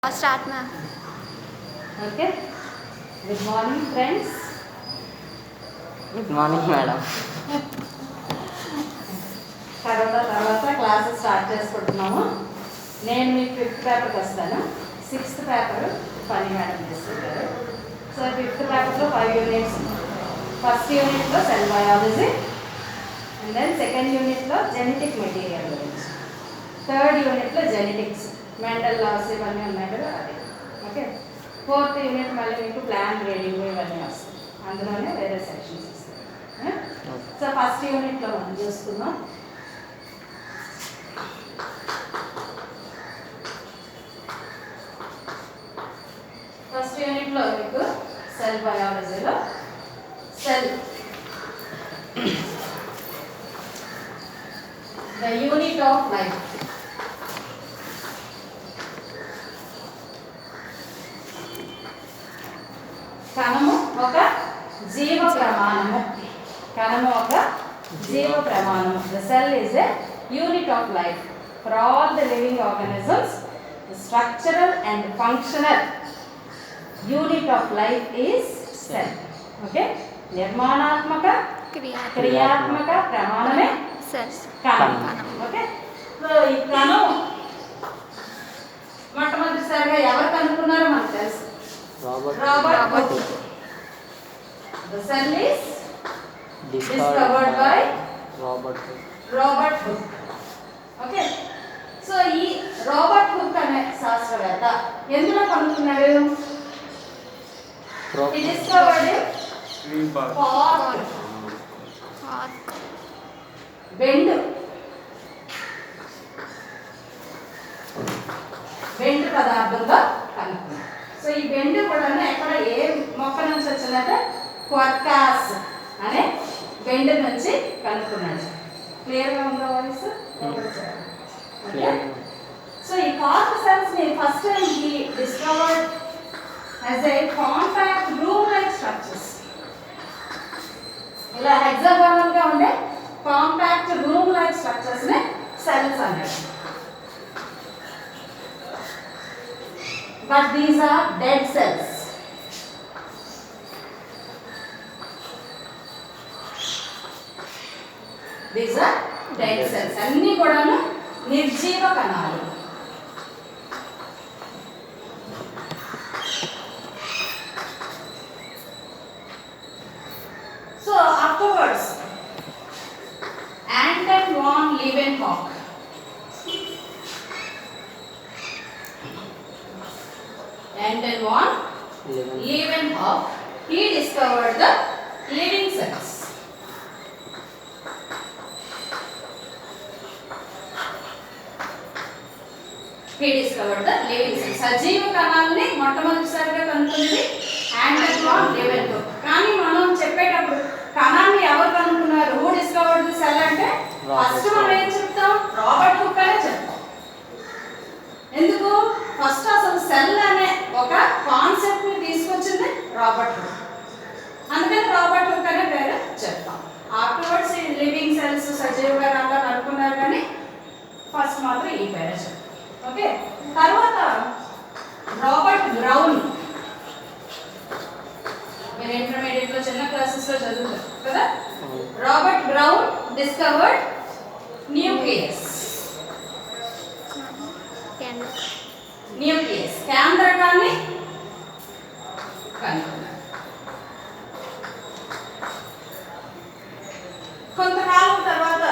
Start na. Okay. Good morning, friends. Good morning, madam. తర్వాత classes start చేసుకుంటున్నాము. నేను మీకు 5th పేపర్కి వస్తాను. 6th పేపర్ పని మేడం చేస్తుంటారు. సో 5th పేపర్లో 5 యూనిట్స్. ఫస్ట్ యూనిట్లో cell biology, and then second యూనిట్లో జెనెటిక్ మెటీరియల్ గురించి, థర్డ్ యూనిట్లో జెనెటిక్స్, మెంటల్ లాస్ ఇవన్నీ ఉన్నాయి కదా అది. ఓకే. 4th యూనిట్ మళ్ళీ మీకు ప్లాన్ రీడింగ్ ఇవన్నీ వస్తాయి, అందులోనే వేరే సెక్షన్స్ వస్తాయి. సో ఫస్ట్ యూనిట్లో మనం చూసుకుందాం. ఫస్ట్ యూనిట్లో మీకు సెల్ బయాలజీలో cell the unit of life, కణము ఒక జీవ ప్రమాణము. కణము ఒక జీవ ప్రమాణము. The cell is a unit of life for all the living organisms. The structural and functional unit of life is cell. Okay. నిర్మాణాత్మక క్రియాత్మక ప్రమాణమే కణం. ఓకే. సో ఈ కణం మొట్టమొదటిసారిగా ఎవరు కనుక్కున్నారో మనకు తెలుసు, Robert Hooke. The cell is discovered by Robert Hooke. Okay. So ఈ రాబర్ట్ హుక్ అనే శాస్త్రవేత్త ఎందులో కనుక్కున్నాడు? He discovered in cork, bend పదార్థంగా కనుక్కున్నాడు. సో ఈ బెండ్ కూడా ఎక్కడ ఏ మొక్క నుంచి వచ్చిందంటే క్వర్కాస్ అనే బెండ్ నుంచి కనుక్కున్నాడు. క్లియర్గా ఉందా వాయిస్? సో ఈ కార్క్ సెల్స్ ని first time he discovered as a compact room like structures. ఇలా హెక్సాగోనల్ గా ఉండే కాంపాక్ట్ రూమ్ లైక్ స్ట్రక్చర్స్ ని సెల్స్ అన్నాడు. But these are dead cells. These are dead cells. అన్ని కూడాను నిర్జీవ కణాలు. So afterwards, Anton von Leeuwenhoek he discovered the living cells. సజీవ కణాలని మొట్టమొదటిసారిగా కనుక్కున్నది ఆంటన్ వాన్ లీవెన్హోక్. కానీ మనం చెప్పేటప్పుడు కణాన్ని ఎవరు కనుక్కున్నారు, హూ డిస్కవర్డ్ ది సెల్ అంటే ఫస్ట్ మనం ఏం చెప్తాం? రాబర్ట్ హుక్ అనే చెప్తాం. ఎందుకు? ఫస్ట్ అసలు సెల్ అనే ఒక కాన్సెప్ట్ ని తీసుకొచ్చింది రాబర్ట్ హుక్, అందుకని రాబర్ట్ హుక్ అనే పేరు చెప్తాం. ఆఫ్టర్వర్డ్స్ ఈ లివింగ్ సెల్స్ సజీవ కణాల్లో కనుక్కున్నారు, కానీ ఫస్ట్ మాత్రం ఈ పేరు చెప్తాం. ఓకే. తర్వాత రాబర్ట్ బ్రౌన్, మీరు ఇంటర్మీడియట్ లో చిన్న క్లాసెస్ లో చదువుతారు కదా. Robert Brown discovered nucleus. కేంద్రకాన్ని కనుక్కున్నారు. కొంతకాలం తర్వాత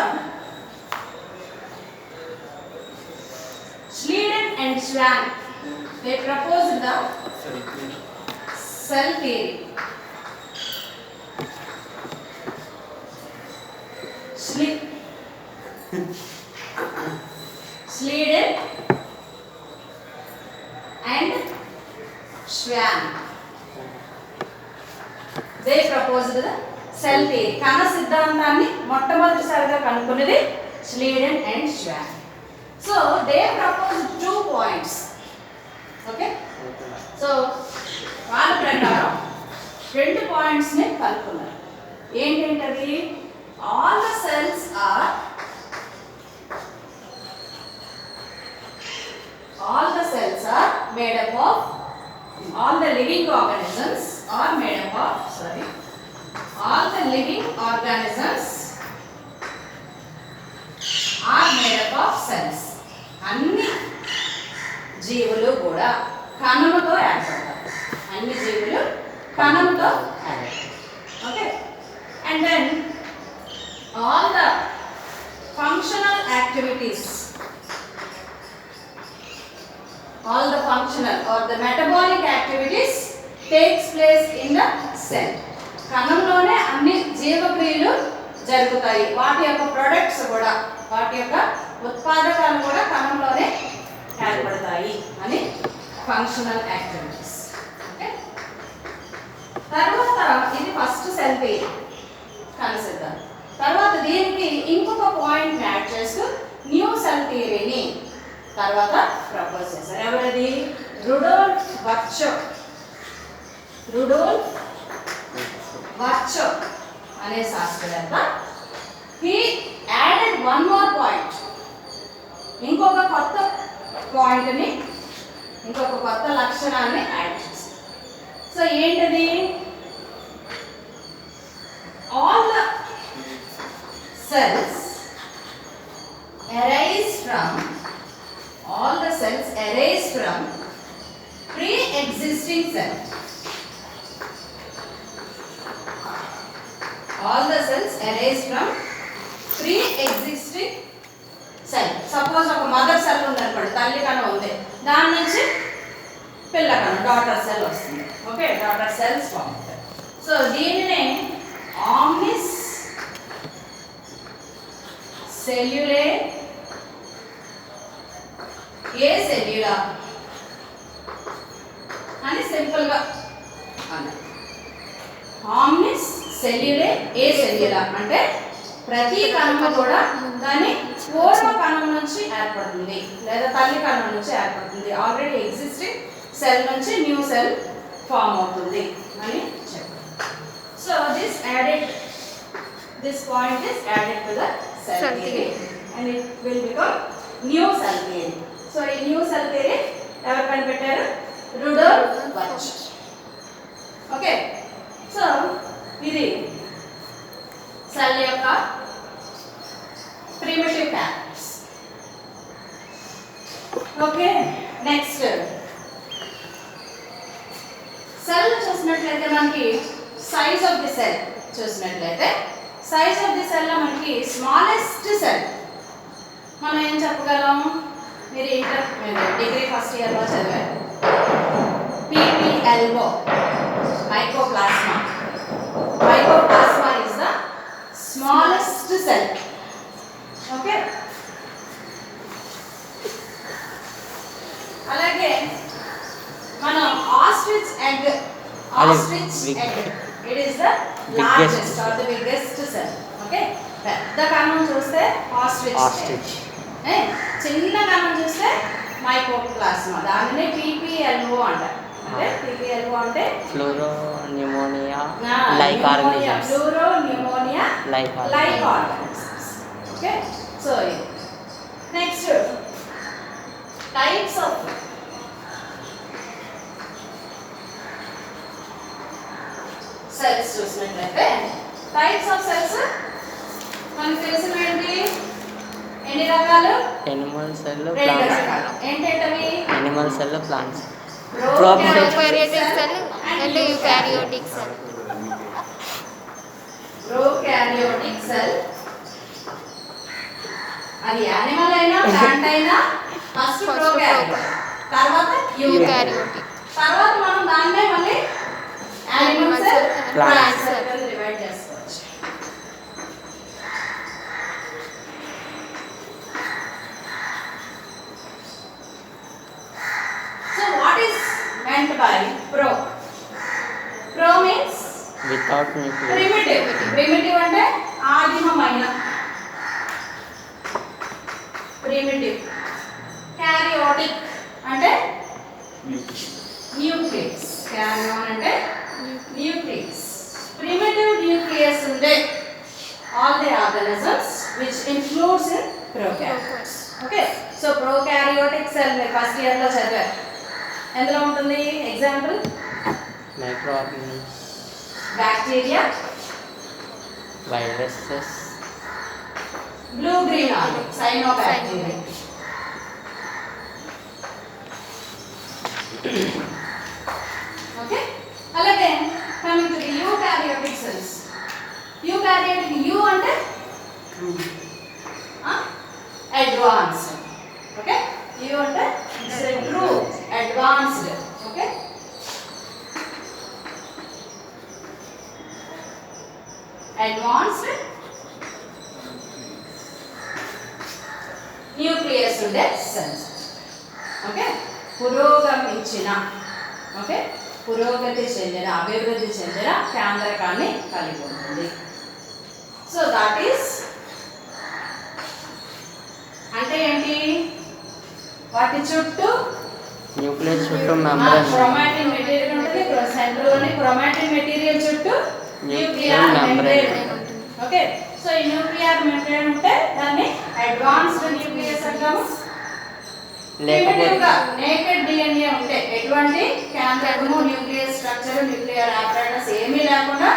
Schleiden and Schwann they proposed the cell theory. Schleiden and Schwann they proposed the cell theory. కణ సిద్ధాంతాన్ని మొట్టమొదటిసారిగా కనుక్కున్నది Schleiden and Schwann. So they proposed 2 points. Okay. So వాళ్ళ ప్రకారం 2 పాయింట్స్ ని కనుక్కున్నారు. ఏంటంటది? All the cells are all the cells are made up of, all the living organisms are made up of, sorry, all the living organisms are made up of cells. అన్ని జీవులు కూడా కణముతో ఏర్పడతాయి. అన్ని జీవులు కణముతో ఏర్పడతాయి. Okay, and then all the functional activities, all the functional or the metabolic activities takes place in the cell. కణంలోనే అన్ని జీవక్రియలు జరుగుతాయి. వాటి యొక్క ప్రొడక్ట్స్ కూడా, వాటి యొక్క ఉత్పాదకాలు కూడా కణంలోనే ఏర్పడతాయి అని ఫంక్షనల్ యాక్టివిటీస్. ఓకే, తర్వాత ఇది ఫస్ట్ సెల్ థియరీ కన్సిడర్. తర్వాత దీనికి ఇంకొక పాయింట్ యాడ్ చేస్తూ న్యూ సెల్ థియరీని తర్వాత ప్రపోజ్ చేశారు. ఎవరిది? రుడోల్ఫ్ వర్చో. రుడోల్ఫ్ వర్చో అనే శాస్త్రవేత్త he added one more point. ఇంకొక కొత్త పాయింట్ని, ఇంకొక కొత్త లక్షణాన్ని యాడ్ చేశారు. సో ఏంటది? all the cells arise from, all the cells arise from pre-existing cell. All the cells arise from pre-existing cell. Suppose ఒక మదర్ సెల్ ఉందనుకోండి, తల్లి కణం ఉంది, దాని నుంచి పిల్ల కణం డాటర్ సెల్ వస్తుంది. ఓకే, డాటర్ సెల్స్ ఫామ్ అవుతాయి. సో దీనినే omnis cellulae acellular అని సింపుల్ గా అన్నారు. omnis cellulae acellular అంటే ప్రతి కణము కూడా దాని పూర్వ కణం నుంచి ఏర్పడుతుంది లేదా తల్లి కణం నుంచి ఏర్పడుతుంది. ఆల్రెడీ ఎగ్జిస్టింగ్ సెల్ నుంచి న్యూ సెల్ ఫామ్ అవుతుంది అని చెప్పారు. So this point is added to the cell theory and it will become new cell theory. So in new cell theory ఎవరు కనిపెట్టారు? Rudolf virtue. ఓకే, సో ఇది cell యొక్క primitive characters. Okay, next cell చూసినట్లయితే మనకి size of the cell చూసినట్లయితే size of the cell లో మనకి smallest cell మనం ఏం చెప్పగలం? మీరు డిగ్రీ ఫస్ట్ ఇయర్ లో చదివారు PPLO, mycoplasma. Mycoplasma is the smallest cell. Okay, అలాగే మనం ostrich egg, it is the largest or the biggest cell. Okay, పెద్ద కణం చూస్తే ఆస్ట్రిచ్, చిన్న కణం చూస్తే మైకోప్లాస్మా. దానినే PPLO అంటారు. అంటే PPLO అంటే pleuro pneumonia like organisms. Pleuro pneumonia like organisms. Okay, so next types of cells చూసినట్లయితే టైప్స్ ఆఫ్ సెల్స్ మనకు తెలిసినవి ఎన్ని రకాలు? ఎనిమల్ సెల్, రెండు ప్లాంట్ రకాలు. ఏంటంటవి? Animal cell, plants. prokaryotic cell and eukaryotic cell. prokaryotic cell అది యానిమల్ అయినా ప్లాంట్ అయినా ఫస్ట్ prokaryotic, తర్వాత eukaryotic, తర్వాత మనం దాన్నే మళ్ళీ యానిమల్ సెల్, ప్లాంట్ సెల్ గా డివైడ్ చేసుకోవచ్చు. So what is meant by pro? Pro means without nucleus. primitive. Primitive అంటే ఆదిమమైన. Primitive. Karyotic అంటే nucleus. Karyon అంటే nucleus. Primitive nucleus ఉండే all the organisms which includes in prokaryotes. Okay, so prokaryotic cell మీరు first year లో చదివారు. ఎందులో ఉంటుంది? Example micro organisms, bacteria, viruses, blue green algae, cyanobacteria. Okay, అలాగే coming to the eukaryotic cells. Eukaryotic, eu అంటే అడ్వాన్స్డ్. Okay, eu అంటే true, advanced. Okay, advanced nucleus ఉండే సెల్స్. ఓకే, పురోగమించిన, ఓకే, పురోగతి చెందిన, అభివృద్ధి చెందిన కేంద్రకాన్ని కలిగి ఉంటుంది. సో దట్ ఈస్ అంటే ఏంటి? వాటి చుట్టూ న్యూక్లియస్ చుట్టూ మెంబ్రేన్, క్రోమాటిన్ మెటీరియల్ ఉంటుంది. సెంట్రల్లోని క్రోమాటిన్ మెటీరియల్ చుట్టూ న్యూక్లియర్ మెంబ్రేన్ ఉంటుంది. ఓకే, సో ఈ న్యూక్లియర్ మెంబ్రేన్ ఉంటే దాన్ని అడ్వాన్స్డ్ న్యూక్లియస్ అంటాము. ప్రిమిటివ్గా నేకెడ్ డిఎన్ఏ ఉంటే ఎటువంటి కేంద్రకము, న్యూక్లియర్ స్ట్రక్చర్, న్యూక్లియర్ ఆపరేటర్స్ ఏమీ లేకుండా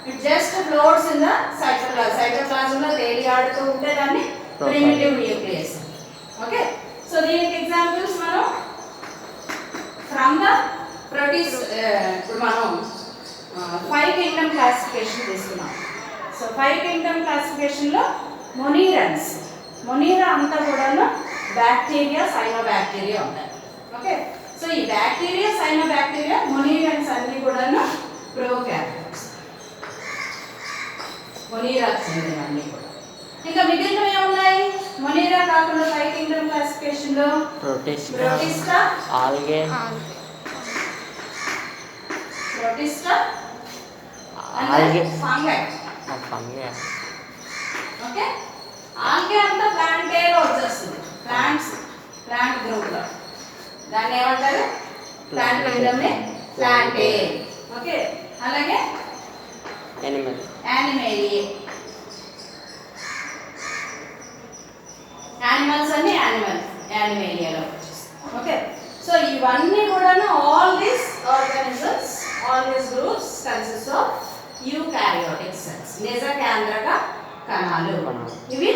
it just floats in the cytoplasm. సైటోప్లాజంలో తేలియాడుతూ ఉంటే దాన్ని ప్రిమిటివ్ న్యూక్లియస్. ఓకే, సో దీనికి ఎగ్జాంపుల్స్ మనం ఫ్రమ్ ద ప్రోటీస్, ఇప్పుడు మనం 5 కింగ్డమ్ క్లాసిఫికేషన్ తీసుకున్నాం. సో 5 కింగ్డమ్ క్లాసిఫికేషన్లో మొనీరన్స్, మొనీరా అంతా కూడాను బ్యాక్టీరియా, సైనోబాక్టీరియా ఉంటాయి. ఓకే, సో ఈ బ్యాక్టీరియా, సైనోబాక్టీరియా, మొనీరన్స్ అన్ని కూడాను ప్రోకారియోట్స్, మొనీరా చెందినవన్నీ కూడా. ఇంకా మిగిలినవి ఏమున్నాయి? మొనీరా కాకుండా 5 కింగ్డమ్ క్లాసిఫికేషన్లో protista, algae, protista, algae, fungi. Fungi. Okay, algae అంతా ప్లాంటేలో వచ్చేస్తుంది. ప్లాంట్స్, ప్లాంట్ గ్రూప్లో దాన్ని ఏమంటారు? ప్లాంట్ కింగ్డమ్ని ప్లాంటే. ఓకే, అలాగే ఎనిమల్, యానిమేలియే, యానిమల్స్ అన్ని యానిమేలియాలో వచ్చేస్తాయి. ఓకే, సో ఇవన్నీ కూడాను all these organisms, all these groups consist of eukaryotic cells, నిజ కేంద్రక కణాలు. ఇవి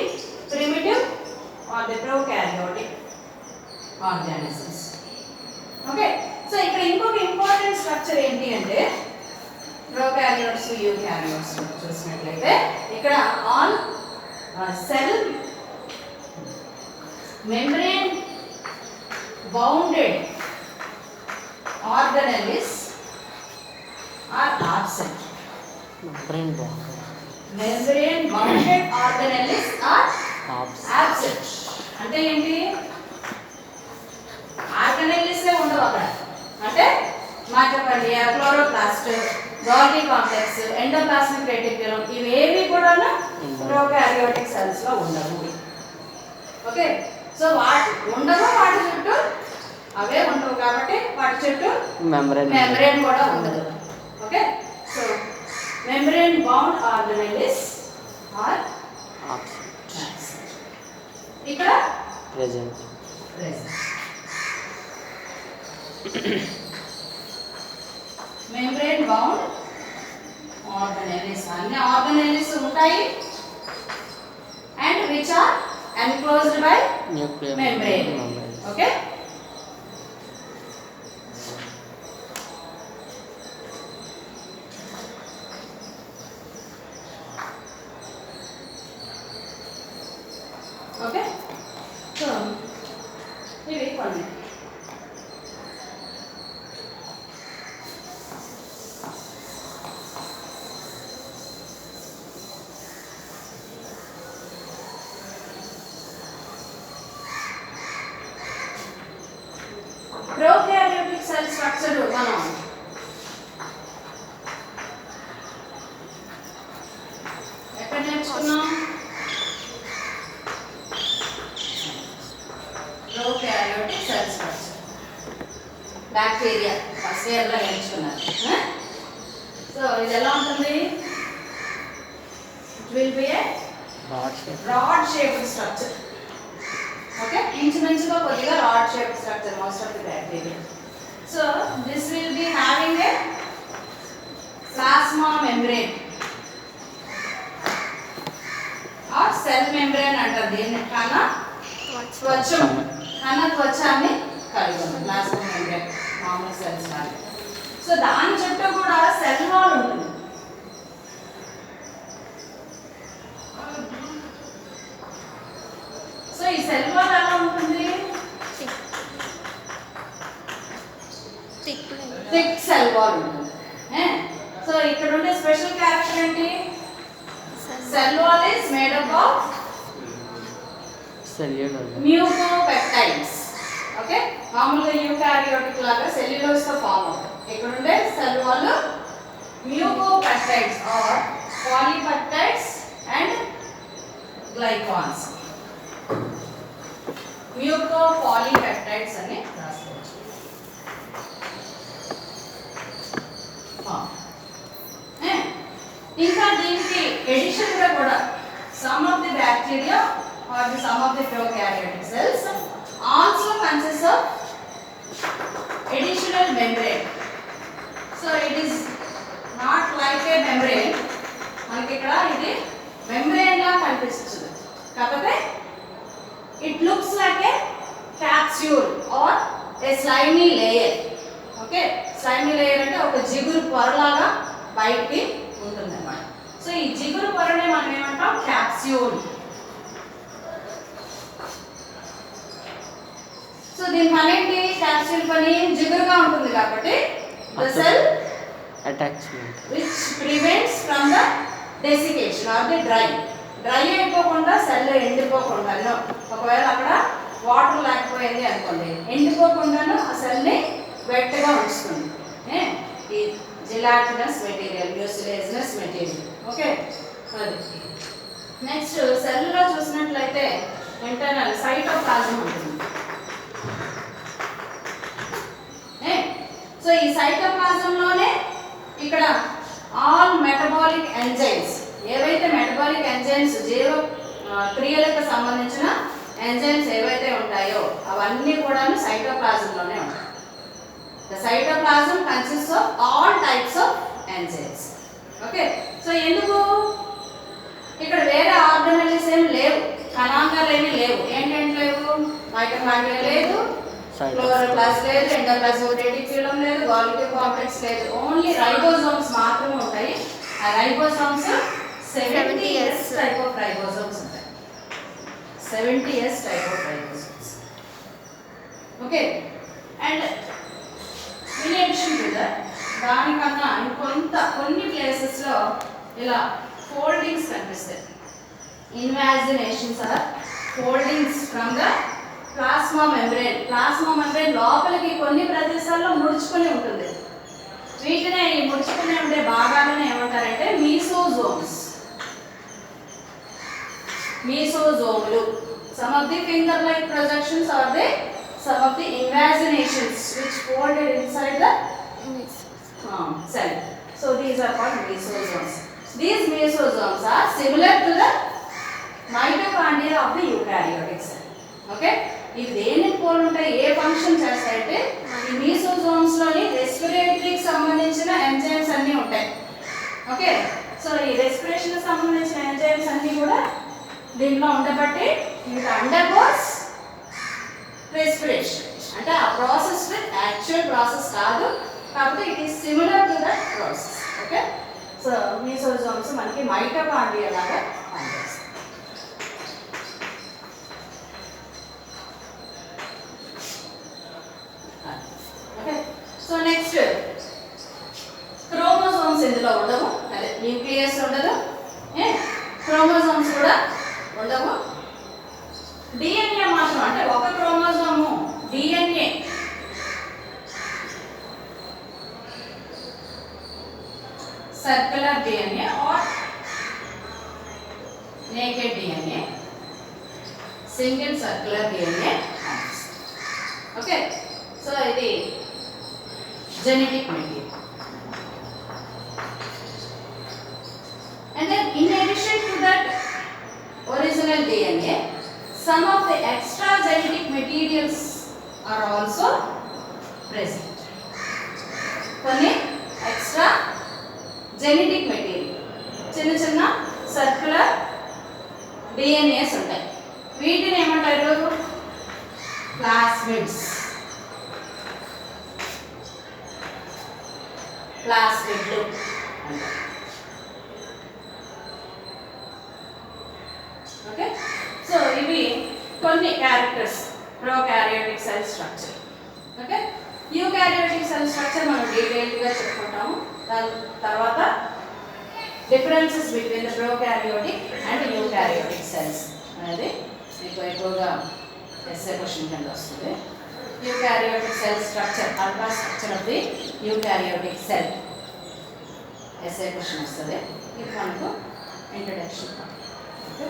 primitive are the prokaryotic organisms. Okay, so ఇక్కడ ఇంకొక ఇంపార్టెంట్ స్ట్రక్చర్ ఏంటి అంటే ప్రోకారియోట్స్, యూకారియోట్స్ చూసినట్లయితే ఇక్కడ all cell membrane bounded organelles are absent. membrane bounded organelles are absent. అంటే ఏంటి? ఆర్గనెల్లిస్ ఉండవు అక్కడ. అంటే mitochondria, chloroplast, Golgi complex, endoplasmic reticulum ఇవేవి కూడా ప్రోకారియోటిక్ సెల్స్ లో ఉండవు. ఓకే, సో వాటి ఉండవు, వాటి చుట్టూ అవే ఉండవు కాబట్టి వాటి చుట్టూ మెంబ్రేన్ కూడా ఉండదు. Okay, so membrane bound organelles are ఇక్కడ ప్రెజెంట్. మెంబ్రేన్ బౌండ్ ఆర్గనెల్స్, అన్ని ఆర్గనెల్స్ ఉంటాయి and which are enclosed by nuclear membrane. Okay, okay, so ఇవి కొన్ని. ప్రోకారియోటిక్ సెల్ స్ట్రక్చర్ మనం ఎక్కడ నేర్చుకున్నాం? Prokaryotic cell structure bacteria first ఇయర్లో నేర్చుకున్నారు. సో ఇది ఎలా ఉంటుంది? It will be A rod shaped structure. Okay, ఇంచుమించుగా కొద్దిగా rod shape structure most of the bacteria. So this will be having a plasma membrane or cell membrane అంటారు దీన్ని. కణ త్వచం, కణ త్వచాన్ని కలిగి ఉంది ప్లాస్మా మెంబ్రేన్ మామూలు సెల్స్ లాగా. సో దాని చుట్టూ కూడా సెల్ వాల్ ఉంటుంది. సో ఈ సెల్ వాల్ ఎలా ఉంటుంది? థిక్ సెల్ వాల్ ఉంటుంది. సో ఇక్కడ ఉండే స్పెషల్ క్యారెక్టర్ ఏంటి? Cell wall is made up of mucopeptides. Okay, మామూలుగా యూకారియోటిక్ లాగా సెల్యులోజ్ తో ఫామ్ అవుతుంది. ఇక్కడ ఉండే cell wall mucopeptides or polypeptides and glycans. Mucopolypeptides అని రాసుకోవచ్చు. ఇంకా దీనికి ఎడిషన్ గా కూడా some of the bacteria or some of the prokaryotic cells also consists of additional membrane. So it is not like a membrane. మనకి ఇక్కడ ఇది membrane లా కనిపిస్తుంది కాకపోతే it looks like a capsule or a slimy layer. Okay, slimy layer అంటే ఒక జిగురు పొరలాగా బయటికి ఉంటుంది అన్నమాట. సో ఈ జిగురు పొరనే మనం ఏమంటాం? క్యాప్స్యూల్. సో దీని పని ఏంటి? క్యాప్స్యూల్ పని జిగురుగా ఉంటుంది కాబట్టి the cell attachment which prevents from the desiccation or the dry అయిపోకుండా సెల్ ఎండిపోకుండాను, ఒకవేళ అక్కడ వాటర్ లేకపోయింది అనుకోండి, ఎండిపోకుండాను ఆ సెల్ని వెట్గా ఉంచుతుంది. ఈ జిలాటినస్ మెటీరియల్, మ్యూసిలేజినస్ మెటీరియల్. ఓకే, అది నెక్స్ట్ సెల్లో చూసినట్లయితే ఇంటర్నల్ సైటోప్లాజం ఉంటుంది. సో ఈ సైటోప్లాజంలోనే ఇక్కడ ఆల్ మెటబాలిక్ ఎంజైమ్స్, ఏవైతే మెటబాలిక్ ఎంజైమ్స్ జీవ క్రియలకు సంబంధించిన ఎంజైమ్స్ ఏవైతే ఉంటాయో అవన్నీ కూడా సైటోప్లాజంలోనే ఉంటాయి. The cytoplasm consists of all types of enzymes. Okay, so ఎందుకు ఇక్కడ వేరే ఆర్గనెల్స్ ఏం లేవు, కణాంగాలు ఏమీ లేవు. ఏంటంటే లేవు? మైటోకాండ్రియా లేదు, క్లోరోప్లాస్ట్ లేదు, ఎండోప్లాస్మిక్ రెటిక్యులం లేదు, గోల్గి కాంప్లెక్స్ లేదు. ఓన్లీ రైబోసోమ్స్ మాత్రమే ఉంటాయి. ఆ ribosomes 70S type of ribosomes ఉంటాయి. 70S type of ribosomes. Okay, and in addition to that, దానికన్నా కొన్ని ప్లేసెస్లో ఇలా ఫోల్డింగ్స్ కనిపిస్తాయి. Invaginations or foldings from the plasma membrane. Plasma membrane లోపలికి కొన్ని ప్రదేశాల్లో ముడుచుకొని ఉంటుంది. వీటినే ఈ ముడుచుకుని ఉండే భాగాలను ఏమంటారంటే mesosomes. మీసోజోములు. Some of the finger-like projections are the some of the invaginations which folded inside the cell. So these are called mesosomes. These mesosomes are similar to the mitochondria of the eukaryotic cell. Okay, ఇవి దేనికి పోలి ఉంటాయి, ఏ function చేస్తాయంటే ఈ mesosomes లోని రెస్పిరేటరీకి సంబంధించిన enzymes అన్నీ ఉంటాయి. ఓకే, సో ఈ రెస్పిరేషన్ సంబంధించిన ఎంజైమ్స్ అన్నీ కూడా దీంట్లో ఉండబట్టి ఇట్ అండర్గోస్ రెస్పిరేషన్. అంటే ఆ ప్రాసెస్ యాక్చువల్ ప్రాసెస్ కాదు, కాకపోతే it is similar to that process. Okay, so mesosomes మనకి మైటోకాండ్రియా లాగా పనిచేస్తాయి. ఓకే, సో నెక్స్ట్ క్రోమోజోమ్స్ ఇందులో ఉండవు. అదే న్యూక్లియస్ ఉండదు, క్రోమోజోమ్స్ కూడా ఉండవు. డిఎన్ఏ మాత్రం, అంటే ఒక chromosome DNA circular DNA or naked DNA, single circular DNA. Okay, so ఇది genetic material. And then in addition to that original DNA, some of the extra genetic materials are also present. Genetic material, చిన్న చిన్న circular DNAs ఉంటాయి. వీటిని ఏమంటారు? Plasmids. ప్లాస్మిడ్లు అంటారు. Okay, so ఇవి కొన్ని characters prokaryotic cell structure. Okay, eukaryotic cell structure మనం డీటెయిల్డ్గా చెప్పుకుంటాము. దాని తర్వాత differences between the prokaryotic and eukaryotic cells అనేది మీకు ఎక్కువగా ఎస్ఏ క్వశ్చన్ కింద వస్తుంది. Eukaryotic cell structure, ultra structure of the eukaryotic cell SA question వస్తుంది. ఇది మనకు ఇంట్రడక్షన్. ఓకే.